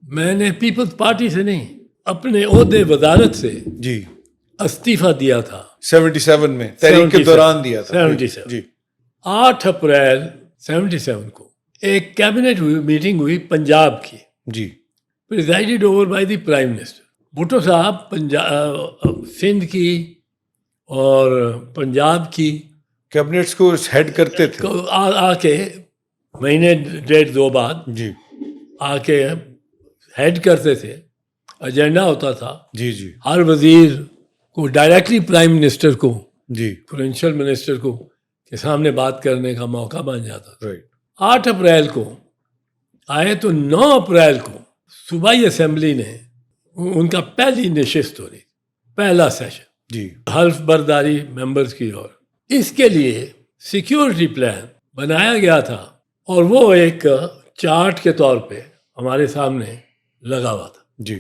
میں نے Peoples party سے نہیں اپنے عہدے وزارت سے جی استعفیٰ دیا تھا 77 میں تحریک کے دوران دیا تھا 77 جی 8 اپریل 77 کو ایک کیبنٹ میٹنگ ہوئی پنجاب کی جی presided over by the prime minister Bhutto Sahib Sindh کی اور پنجاب کی کیبنٹس کو ہیڈ کرتے تھے آ کے مہینے 1.5-2 بعد جی آ کے ہیڈ کرتے تھے. ایجنڈا ہوتا تھا جی جی ہر وزیر کو ڈائریکٹلی پرائم منسٹر کو جی فائنینشیل منسٹر کو کے سامنے بات کرنے کا موقع بن جاتا تھا. رائٹ 8 اپریل کو آئے تو 9 اپریل کو صوبائی اسمبلی نے ان کا پہلی نشست ہو رہی پہلا سیشن جی حلف برداری ممبرز کی. اور اس کے لیے سیکیورٹی پلان بنایا گیا تھا اور وہ ایک چارٹ کے طور پہ ہمارے سامنے لگا ہوا تھا. جی